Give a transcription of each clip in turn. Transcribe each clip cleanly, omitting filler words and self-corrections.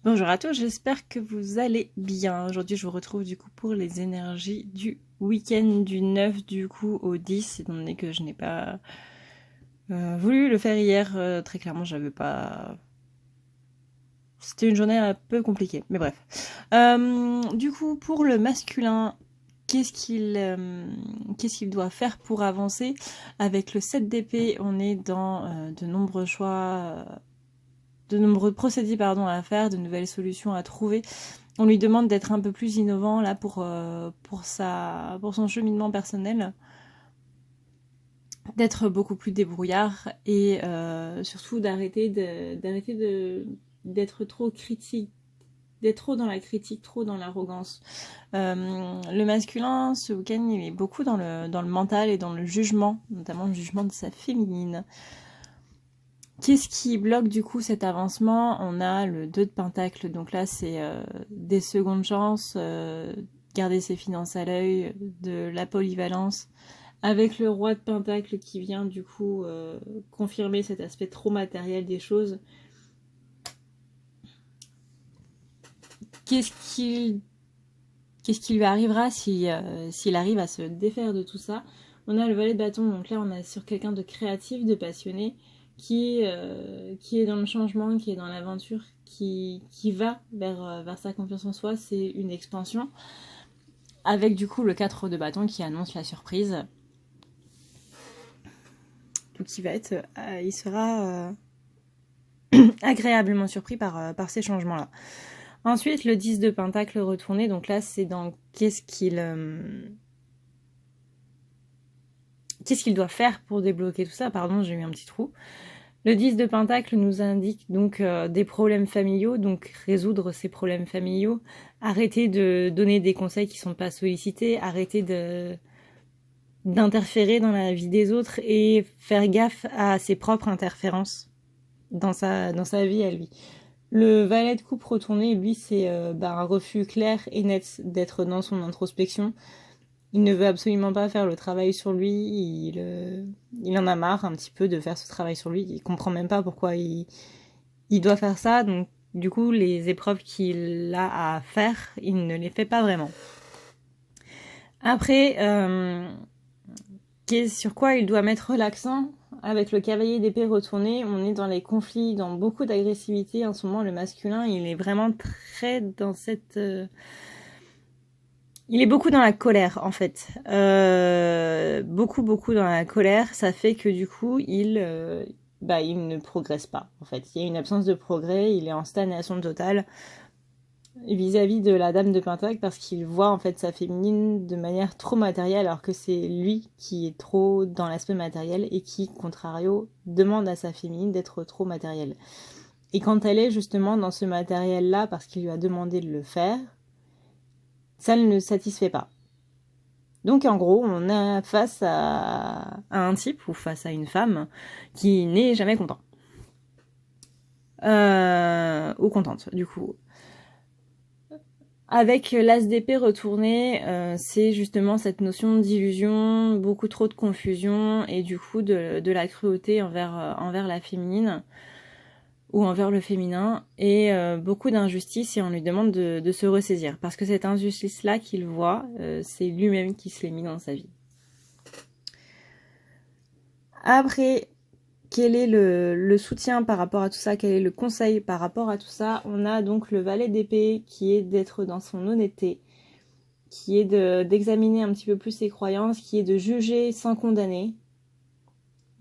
Bonjour à tous, j'espère que vous allez bien. Aujourd'hui, je vous retrouve du coup pour les énergies du week-end du 9 du coup au 10, étant donné que je n'ai pas voulu le faire hier. Très clairement, j'avais pas... C'était une journée un peu compliquée, mais bref. Du coup, pour le masculin, qu'est-ce qu'il doit faire pour avancer? Avec le 7 d'épée, on est dans de nombreux choix... de nombreux procédés à faire, de nouvelles solutions à trouver. On lui demande d'être un peu plus innovant là pour son cheminement personnel, d'être beaucoup plus débrouillard et surtout d'être trop critique, d'être trop dans la critique, trop dans l'arrogance. Le masculin, ce week-end, il est beaucoup dans le mental et dans le jugement, notamment le jugement de sa féminine. Qu'est-ce qui bloque du coup cet avancement? On a le 2 de Pentacle, donc là c'est des secondes chances, garder ses finances à l'œil, de la polyvalence, avec le Roi de Pentacle qui vient du coup confirmer cet aspect trop matériel des choses. Qu'est-ce qui, qu'est-ce qui lui arrivera s'il arrive à se défaire de tout ça? On a le Valet de bâton, donc là on est sur quelqu'un de créatif, de passionné, qui est dans le changement, qui est dans l'aventure, qui va vers sa confiance en soi. C'est une expansion. Avec du coup le 4 de bâton qui annonce la surprise. Donc il sera agréablement surpris par ces changements-là. Ensuite, le 10 de Pentacle retourné, donc là c'est dans qu'est-ce qu'il doit faire pour débloquer tout ça. Pardon, j'ai eu un petit trou. Le 10 de Pentacle nous indique donc des problèmes familiaux, donc résoudre ces problèmes familiaux, arrêter de donner des conseils qui ne sont pas sollicités, arrêter d'interférer dans la vie des autres et faire gaffe à ses propres interférences dans sa vie à lui. Le Valet de coupe retourné, lui, c'est un refus clair et net d'être dans son introspection. Il ne veut absolument pas faire le travail sur lui, il en a marre un petit peu de faire ce travail sur lui, il comprend même pas pourquoi il doit faire ça, donc du coup les épreuves qu'il a à faire, il ne les fait pas vraiment. Après, sur quoi il doit mettre l'accent? Avec le cavalier d'épée retourné, on est dans les conflits, dans beaucoup d'agressivité. En ce moment, le masculin, il est vraiment très dans cette... Il est beaucoup dans la colère, en fait. Beaucoup dans la colère. Ça fait que du coup, il ne progresse pas, en fait. Il y a une absence de progrès, il est en stagnation totale vis-à-vis de la dame de Pentacle parce qu'il voit en fait sa féminine de manière trop matérielle alors que c'est lui qui est trop dans l'aspect matériel et qui, contrario, demande à sa féminine d'être trop matérielle. Et quand elle est justement dans ce matériel-là parce qu'il lui a demandé de le faire, ça ne le satisfait pas. Donc en gros, on est face à un type ou face à une femme qui n'est jamais content. Ou contente, du coup. Avec l'As d'épée retourné, c'est justement cette notion d'illusion, beaucoup trop de confusion et du coup de la cruauté envers la féminine ou envers le féminin et beaucoup d'injustice et on lui demande de se ressaisir parce que cette injustice-là qu'il voit, c'est lui-même qui se l'est mis dans sa vie. Après, quel est le soutien par rapport à tout ça? Quel est le conseil par rapport à tout ça? On a donc le Valet d'épée qui est d'être dans son honnêteté, qui est d'examiner un petit peu plus ses croyances, qui est de juger sans condamner,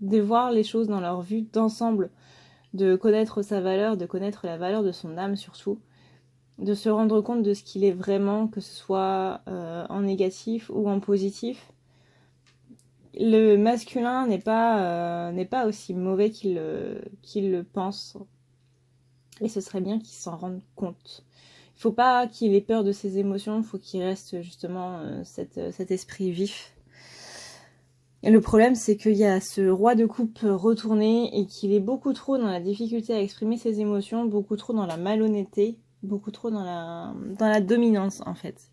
de voir les choses dans leur vue d'ensemble, de connaître sa valeur, de connaître la valeur de son âme surtout, de se rendre compte de ce qu'il est vraiment, que ce soit en négatif ou en positif. Le masculin n'est pas aussi mauvais qu'il le pense. Et ce serait bien qu'il s'en rende compte. Il ne faut pas qu'il ait peur de ses émotions, il faut qu'il reste justement cet esprit vif. Et le problème, c'est qu'il y a ce roi de coupe retourné et qu'il est beaucoup trop dans la difficulté à exprimer ses émotions, beaucoup trop dans la malhonnêteté, beaucoup trop dans la dominance en fait.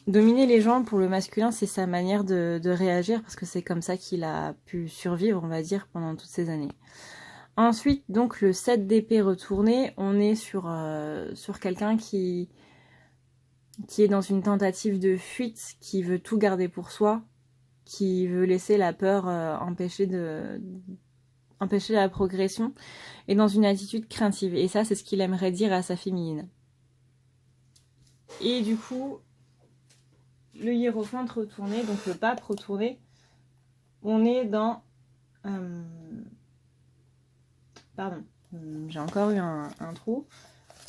Dominer les gens pour le masculin, c'est sa manière de réagir parce que c'est comme ça qu'il a pu survivre, on va dire, pendant toutes ces années. Ensuite, donc le 7 d'épée retourné, on est sur quelqu'un qui est dans une tentative de fuite, qui veut tout garder pour soi, qui veut laisser la peur empêcher la progression, et dans une attitude craintive. Et ça, c'est ce qu'il aimerait dire à sa féminine. Et du coup, le hiérophante retourné, donc le pape retourné, on est dans... Pardon, j'ai encore eu un trou.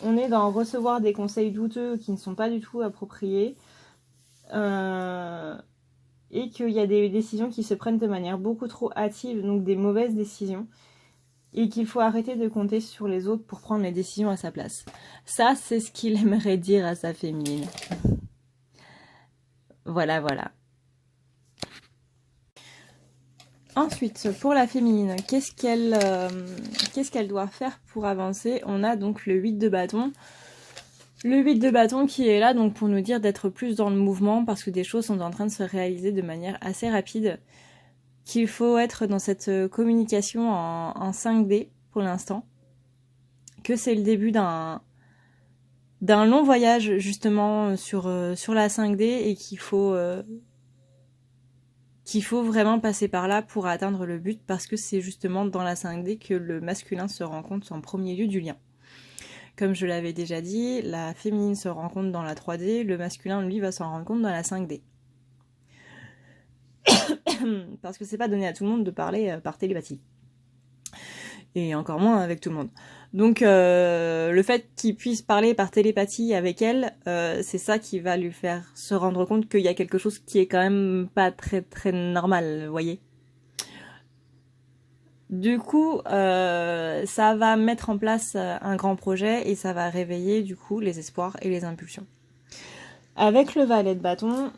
On est dans recevoir des conseils douteux qui ne sont pas du tout appropriés. Et qu'il y a des décisions qui se prennent de manière beaucoup trop hâtive, donc des mauvaises décisions. Et qu'il faut arrêter de compter sur les autres pour prendre les décisions à sa place. Ça, c'est ce qu'il aimerait dire à sa féminine. Voilà, voilà. Ensuite, pour la féminine, qu'est-ce qu'elle doit faire pour avancer? On a donc le 8 de bâton. Le 8 de bâton qui est là donc pour nous dire d'être plus dans le mouvement parce que des choses sont en train de se réaliser de manière assez rapide. Qu'il faut être dans cette communication en 5D pour l'instant. Que c'est le début d'un long voyage justement sur la 5D et qu'il faut vraiment passer par là pour atteindre le but parce que c'est justement dans la 5D que le masculin se rend compte en premier lieu du lien. Comme je l'avais déjà dit, la féminine se rend compte dans la 3D, le masculin lui va s'en rendre compte dans la 5D. Parce que c'est pas donné à tout le monde de parler par télépathie. Et encore moins avec tout le monde. Donc le fait qu'il puisse parler par télépathie avec elle, c'est ça qui va lui faire se rendre compte qu'il y a quelque chose qui est quand même pas très très normal, vous voyez. Du coup, ça va mettre en place un grand projet et ça va réveiller du coup les espoirs et les impulsions. Avec le valet de bâton,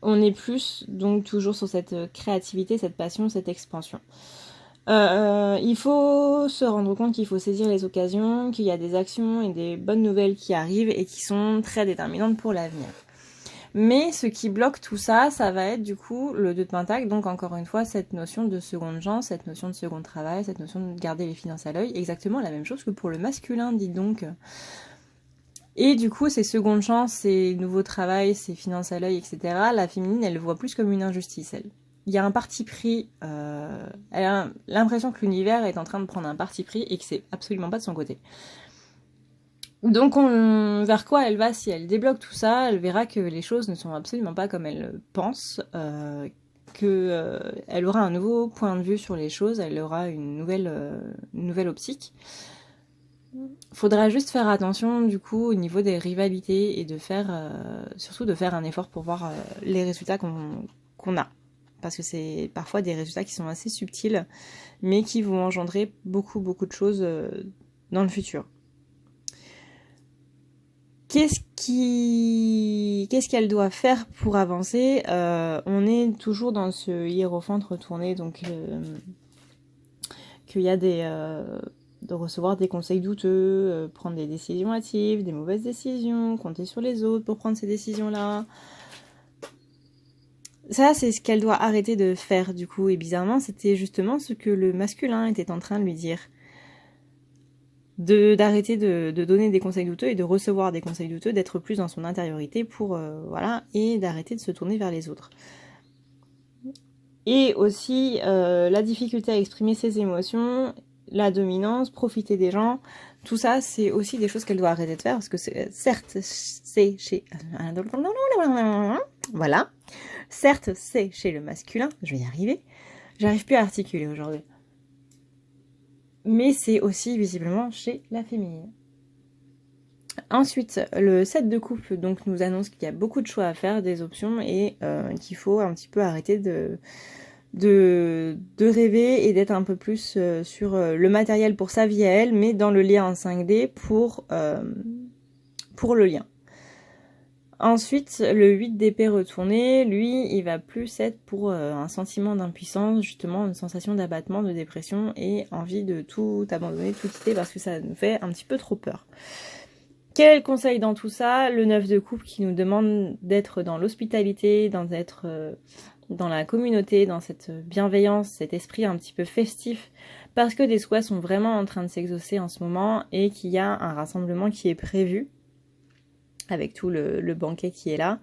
on est plus donc toujours sur cette créativité, cette passion, cette expansion. Il faut se rendre compte qu'il faut saisir les occasions, qu'il y a des actions et des bonnes nouvelles qui arrivent et qui sont très déterminantes pour l'avenir. Mais ce qui bloque tout ça, ça va être du coup le 2 de Pentacle, donc encore une fois cette notion de seconde chance, cette notion de second travail, cette notion de garder les finances à l'œil, exactement la même chose que pour le masculin, dites donc. Et du coup, ces secondes chances, ces nouveaux travails, ces finances à l'œil, etc., la féminine, elle le voit plus comme une injustice, elle. Il y a un parti pris, elle a l'impression que l'univers est en train de prendre un parti pris et que c'est absolument pas de son côté. Donc vers quoi elle va si elle débloque tout ça? Elle verra que les choses ne sont absolument pas comme elle pense, qu'elle aura un nouveau point de vue sur les choses, elle aura une nouvelle optique. Faudra juste faire attention du coup au niveau des rivalités et surtout de faire un effort pour voir les résultats qu'on a. Parce que c'est parfois des résultats qui sont assez subtils, mais qui vont engendrer beaucoup de choses dans le futur. Qu'est-ce qu'elle doit faire pour avancer? On est toujours dans ce hiérophante retourné, donc qu'il y a de recevoir des conseils douteux, prendre des décisions hâtives, des mauvaises décisions, compter sur les autres pour prendre ces décisions-là. Ça, c'est ce qu'elle doit arrêter de faire, du coup, et bizarrement, c'était justement ce que le masculin était en train de lui dire. D'arrêter de donner des conseils douteux et de recevoir des conseils douteux, d'être plus dans son intériorité pour, voilà, et d'arrêter de se tourner vers les autres. Et aussi, la difficulté à exprimer ses émotions, la dominance, profiter des gens, tout ça, c'est aussi des choses qu'elle doit arrêter de faire, parce que certes, c'est chez... Voilà. Certes, c'est chez le masculin, je vais y arriver. J'arrive plus à articuler aujourd'hui. Mais c'est aussi visiblement chez la féminine. Ensuite, le 7 de coupe donc, nous annonce qu'il y a beaucoup de choix à faire, des options, et qu'il faut un petit peu arrêter de rêver et d'être un peu plus sur le matériel pour sa vie à elle, mais dans le lien en 5D pour le lien. Ensuite, le 8 d'épée retourné, lui, il va plus être pour un sentiment d'impuissance, justement une sensation d'abattement, de dépression et envie de tout abandonner, tout quitter parce que ça nous fait un petit peu trop peur. Quel est le conseil dans tout ça? Le 9 de coupe qui nous demande d'être dans l'hospitalité, d'être dans la communauté, dans cette bienveillance, cet esprit un petit peu festif, parce que des souhaits sont vraiment en train de s'exaucer en ce moment et qu'il y a un rassemblement qui est prévu, avec tout le banquet qui est là.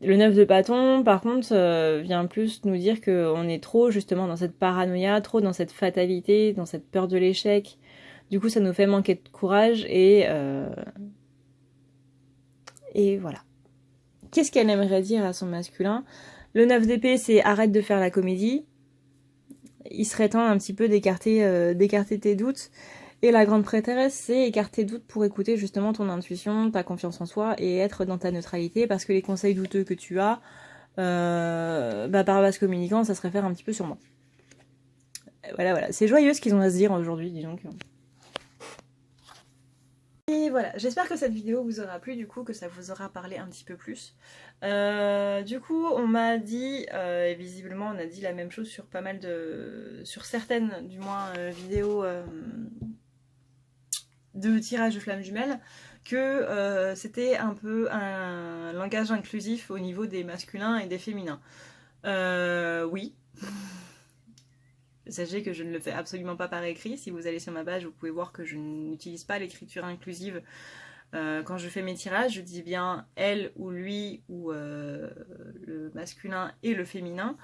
Le 9 de bâton, par contre, vient plus nous dire qu'on est trop justement dans cette paranoïa, trop dans cette fatalité, dans cette peur de l'échec. Du coup, ça nous fait manquer de courage et voilà. Qu'est-ce qu'elle aimerait dire à son masculin? Le 9 d'épée, c'est arrête de faire la comédie. Il serait temps un petit peu d'écarter tes doutes. Et la grande prêtresse, c'est écarter doutes pour écouter justement ton intuition, ta confiance en soi et être dans ta neutralité, parce que les conseils douteux que tu as, par vase communicant, ça se réfère un petit peu sur moi. Voilà. C'est joyeux ce qu'ils ont à se dire aujourd'hui, disons que. Et voilà, j'espère que cette vidéo vous aura plu, du coup, que ça vous aura parlé un petit peu plus. Du coup, on m'a dit, et visiblement on a dit la même chose sur pas mal de... sur certaines, du moins, vidéos de tirage de flammes jumelles, que c'était un peu un langage inclusif au niveau des masculins et des féminins. Oui. Sachez que je ne le fais absolument pas par écrit. Si vous allez sur ma page, vous pouvez voir que je n'utilise pas l'écriture inclusive. Quand je fais mes tirages, je dis bien elle ou lui ou le masculin et le féminin.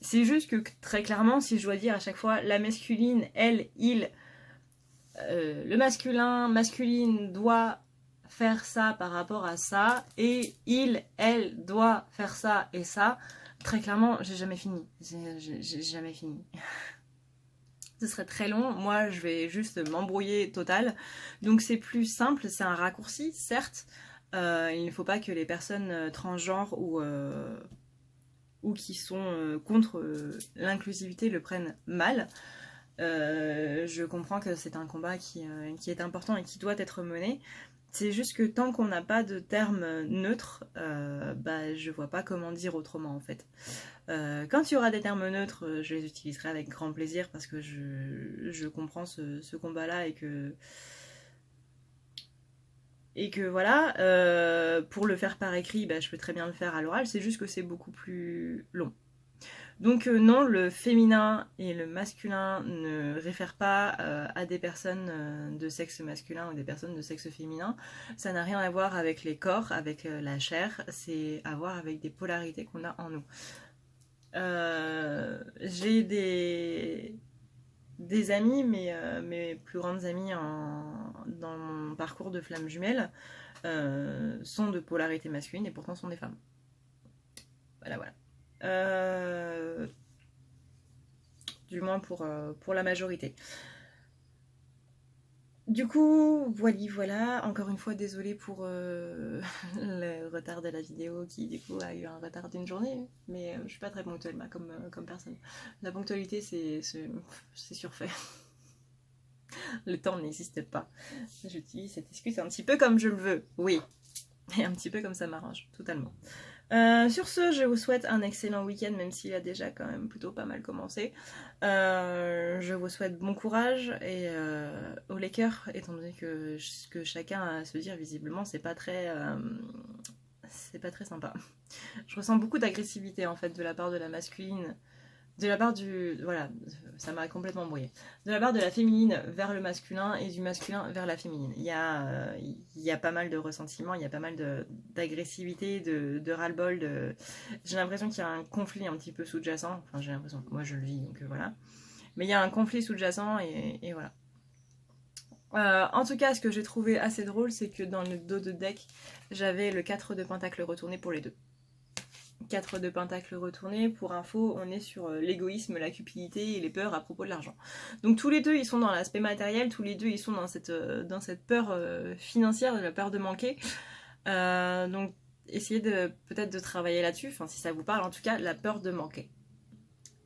C'est juste que très clairement, si je dois dire à chaque fois la masculine, elle, il, le masculine doit faire ça par rapport à ça, et il, elle doit faire ça et ça, très clairement, j'ai jamais fini. J'ai jamais fini. Ce serait très long, moi je vais juste m'embrouiller total. Donc c'est plus simple, c'est un raccourci, certes. Il ne faut pas que les personnes transgenres ou qui sont contre l'inclusivité le prennent mal. Je comprends que c'est un combat qui est important et qui doit être mené. C'est juste que tant qu'on n'a pas de terme neutre, je vois pas comment dire autrement en fait. Quand il y aura des termes neutres, je les utiliserai avec grand plaisir parce que je comprends ce combat-là et que voilà, pour le faire par écrit, je peux très bien le faire à l'oral, c'est juste que c'est beaucoup plus long. Donc non, le féminin et le masculin ne réfèrent pas à des personnes de sexe masculin ou des personnes de sexe féminin. Ça n'a rien à voir avec les corps, avec la chair, c'est à voir avec des polarités qu'on a en nous. J'ai des amis, mes plus grandes amies dans mon parcours de flamme jumelle sont de polarité masculine et pourtant sont des femmes. Voilà. Du moins pour la majorité. Du coup, voilà. Encore une fois, désolée pour le retard de la vidéo qui, du coup, a eu un retard d'une journée. Mais je suis pas très ponctuelle, comme personne. La ponctualité, c'est surfait. Le temps n'existe pas. J'utilise cette excuse un petit peu comme je le veux. Oui. Et un petit peu comme ça m'arrange. Totalement. Sur ce, je vous souhaite un excellent week-end, même s'il a déjà quand même plutôt pas mal commencé. Je vous souhaite bon courage et aux Lakers, étant donné que ce que chacun a à se dire visiblement, c'est pas très sympa. Je ressens beaucoup d'agressivité en fait de la part de la masculine. De la part du... Voilà, ça m'a complètement embrouillée. De la part de la féminine vers le masculin et du masculin vers la féminine. Il y a pas mal de ressentiment, il y a pas mal d'agressivité, de ras-le-bol. J'ai l'impression qu'il y a un conflit un petit peu sous-jacent. Enfin, j'ai l'impression, moi je le vis, donc voilà. Mais il y a un conflit sous-jacent et voilà. En tout cas, ce que j'ai trouvé assez drôle, c'est que dans le dos de deck, j'avais le 4 de pentacle retourné pour les deux. 4 de pentacle retourné, pour info, on est sur l'égoïsme, la cupidité et les peurs à propos de l'argent. Donc tous les deux, ils sont dans l'aspect matériel, tous les deux, ils sont dans cette peur financière, la peur de manquer. Donc essayez peut-être de travailler là-dessus, enfin si ça vous parle, en tout cas, la peur de manquer.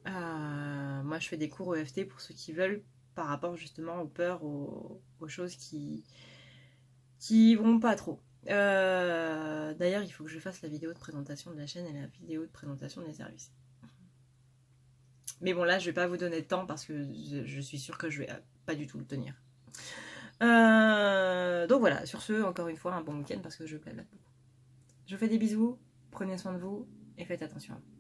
Moi, je fais des cours EFT pour ceux qui veulent, par rapport justement aux peurs, aux choses qui vont pas trop. D'ailleurs, il faut que je fasse la vidéo de présentation de la chaîne et la vidéo de présentation des services. Mais bon, là, je vais pas vous donner de temps parce que je suis sûre que je vais pas du tout le tenir. Donc voilà, sur ce, encore une fois, un bon week-end parce que je blabla beaucoup. Je vous fais des bisous, prenez soin de vous et faites attention à vous.